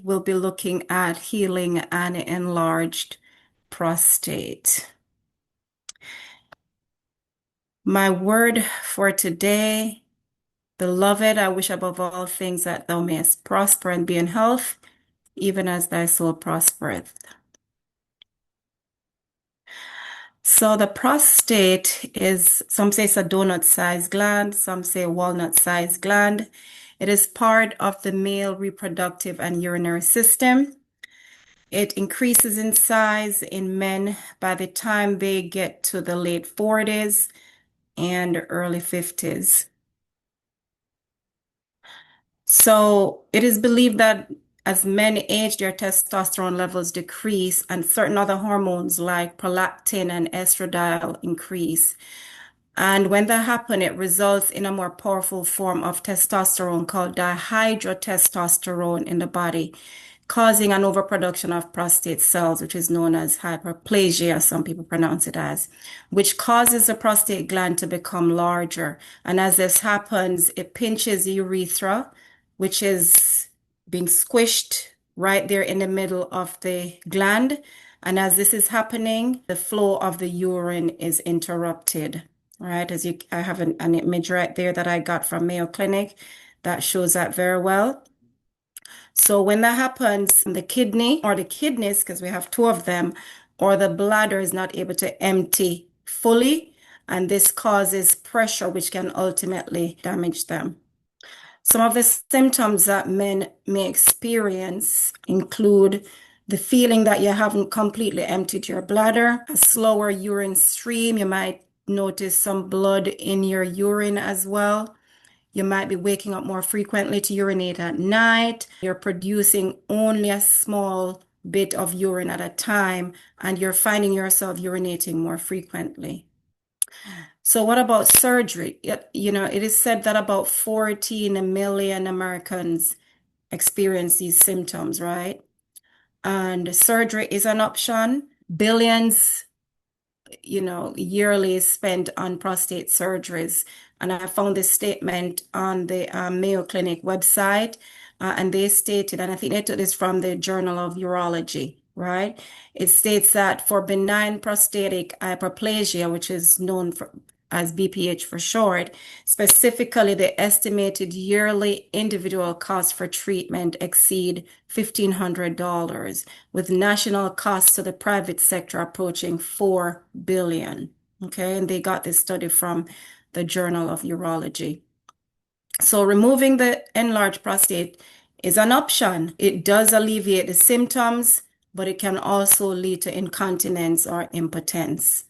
we'll be looking at healing an enlarged prostate. My word for today, beloved, I wish above all things that thou mayest prosper and be in health, even as thy soul prospereth. So the prostate is, some say it's a donut-sized gland, some say walnut-sized gland. It is part of the male reproductive and urinary system. It increases in size in men by the time they get to the late 40s and early 50s. So it is believed that as men age, their testosterone levels decrease and certain other hormones like prolactin and estradiol increase. And when that happens, it results in a more powerful form of testosterone called dihydrotestosterone in the body, causing an overproduction of prostate cells, which is known as hyperplasia, some people pronounce it as, which causes the prostate gland to become larger. And as this happens, it pinches the urethra, which is being squished right there in the middle of the gland. And as this is happening, the flow of the urine is interrupted. Right, I have an image right there that I got from Mayo Clinic that shows that very well. So when that happens, the kidney or the kidneys, because we have two of them, or the bladder is not able to empty fully, and this causes pressure, which can ultimately damage them. Some of the symptoms that men may experience include the feeling that you haven't completely emptied your bladder, a slower urine stream. You might notice some blood in your urine as well. You might be waking up more frequently to urinate at night. You're producing only a small bit of urine at a time, and you're finding yourself urinating more frequently. So what about surgery? It is said that about 14 million Americans experience these symptoms, right? And surgery is an option. Billions, yearly spent on prostate surgeries. And I found this statement on the Mayo Clinic website, and they stated, and I think they took this from the Journal of Urology, right? It states that for benign prostatic hyperplasia, which is known as BPH for short, specifically the estimated yearly individual cost for treatment exceed $1,500, with national costs to the private sector approaching $4 billion. Okay, and they got this study from the Journal of Urology. So removing the enlarged prostate is an option. It does alleviate the symptoms, but it can also lead to incontinence or impotence.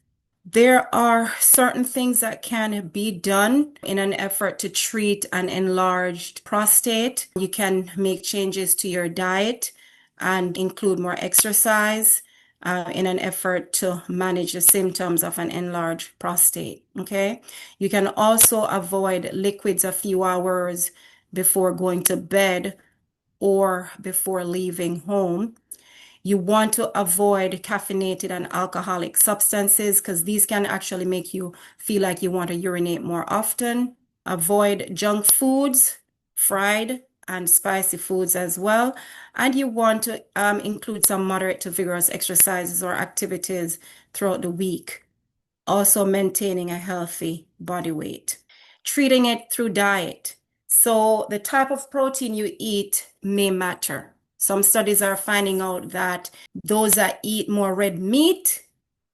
There are certain things that can be done in an effort to treat an enlarged prostate. You can make changes to your diet and include more exercise in an effort to manage the symptoms of an enlarged prostate. Okay. You can also avoid liquids a few hours before going to bed or before leaving home. You want to avoid caffeinated and alcoholic substances because these can actually make you feel like you want to urinate more often. Avoid junk foods, fried and spicy foods as well. And you want to include some moderate to vigorous exercises or activities throughout the week. Also maintaining a healthy body weight. Treating it through diet. So the type of protein you eat may matter. Some studies are finding out that those that eat more red meat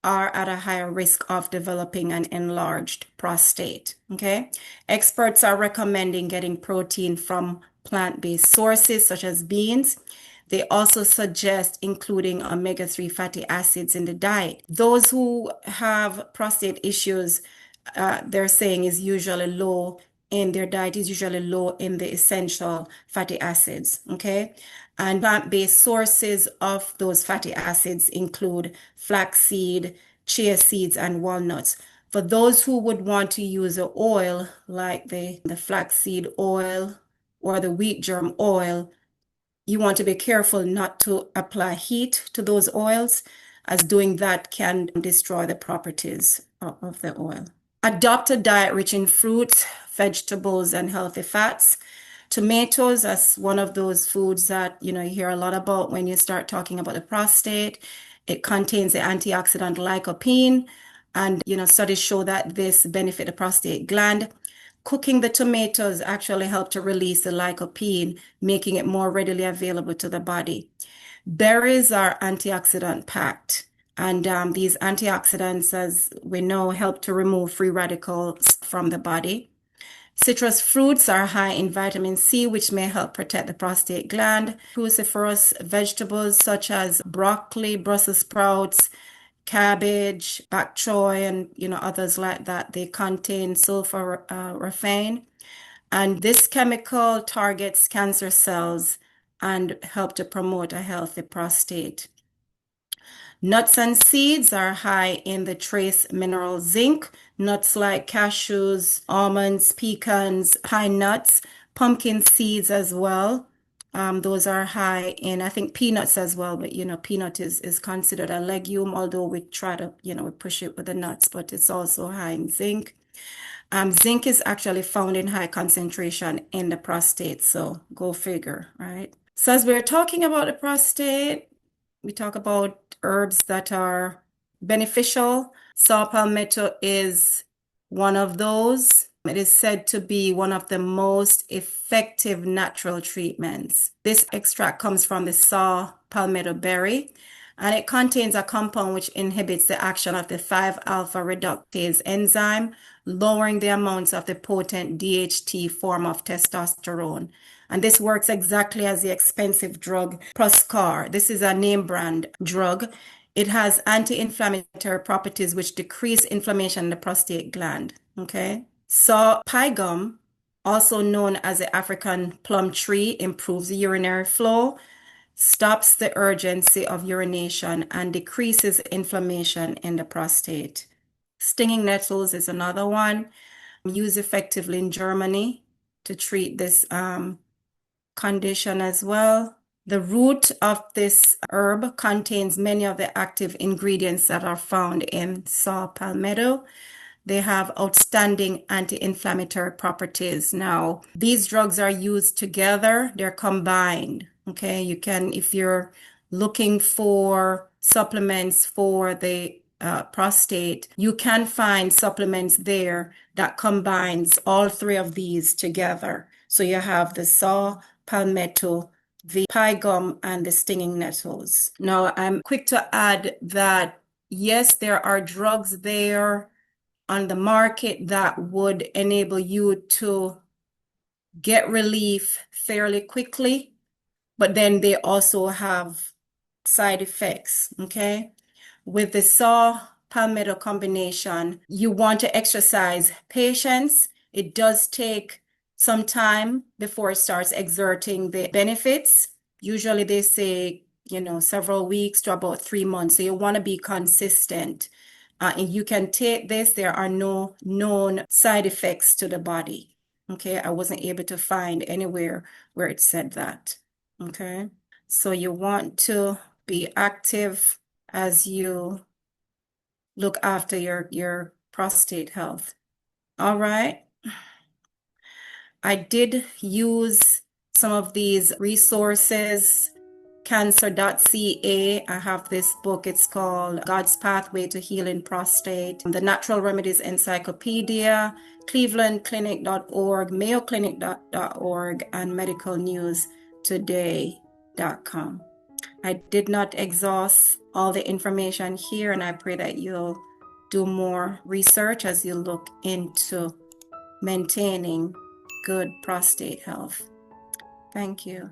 are at a higher risk of developing an enlarged prostate. Okay. Experts are recommending getting protein from plant-based sources such as beans. They also suggest including omega-3 fatty acids in the diet. Those who have prostate issues, they're saying is usually low in their diet is usually low in the essential fatty acids. Okay. And plant-based sources of those fatty acids include flaxseed, chia seeds, and walnuts. For those who would want to use an oil like the flaxseed oil or the wheat germ oil, you want to be careful not to apply heat to those oils, as doing that can destroy the properties of the oil. Adopt a diet rich in fruits, vegetables, and healthy fats Tomatoes, that's one of those foods that, you hear a lot about when you start talking about the prostate. It contains the antioxidant lycopene, and, studies show that this benefit the prostate gland. Cooking the tomatoes actually help to release the lycopene, making it more readily available to the body. Berries are antioxidant packed, and these antioxidants, as we know, help to remove free radicals from the body. Citrus fruits are high in vitamin C, which may help protect the prostate gland. Cruciferous vegetables such as broccoli, Brussels sprouts, cabbage, bok choy, and others like that, they contain sulforaphane, and this chemical targets cancer cells and help to promote a healthy prostate. Nuts and seeds are high in the trace mineral zinc. Nuts like cashews, almonds, pecans, pine nuts, pumpkin seeds as well. Those are high in, I think, peanuts as well, but peanut is considered a legume, although we try to, we push it with the nuts, but it's also high in zinc. Zinc is actually found in high concentration in the prostate, so go figure, right? So as we're talking about the prostate, we talk about herbs that are beneficial. Saw palmetto is one of those. It is said to be one of the most effective natural treatments. This extract comes from the saw palmetto berry, and it contains a compound which inhibits the action of the 5-alpha reductase enzyme, lowering the amounts of the potent DHT form of testosterone. And this works exactly as the expensive drug Proscar. This is a name brand drug. It has anti-inflammatory properties which decrease inflammation in the prostate gland. Okay. So pie gum, also known as the African plum tree, improves the urinary flow, stops the urgency of urination, and decreases inflammation in the prostate. Stinging nettles is another one, used effectively in Germany to treat this condition as well. The root of this herb contains many of the active ingredients that are found in saw palmetto. They have outstanding anti-inflammatory properties. Now, these drugs are used together, they're combined. Okay, you can, if you're looking for supplements for the prostate, you can find supplements there that combines all three of these together. So you have the saw palmetto, the pie gum, and the stinging nettles. Now, I'm quick to add that yes, there are drugs there on the market that would enable you to get relief fairly quickly, but then they also have side effects. Okay. With the saw palmetto combination, you want to exercise patience. It does take some time before it starts exerting the benefits. Usually they say, several weeks to about 3 months. So you want to be consistent. And you can take this. There are no known side effects to the body. Okay. I wasn't able to find anywhere where it said that. Okay. So you want to be active as you look after your prostate health. All right. I did use some of these resources. Cancer.ca. I have this book. It's called God's Pathway to Healing Prostate. The Natural Remedies Encyclopedia, clevelandclinic.org, mayoclinic.org, and medicalnewstoday.com. I did not exhaust all the information here, and I pray that you'll do more research as you look into maintaining good prostate health. Thank you.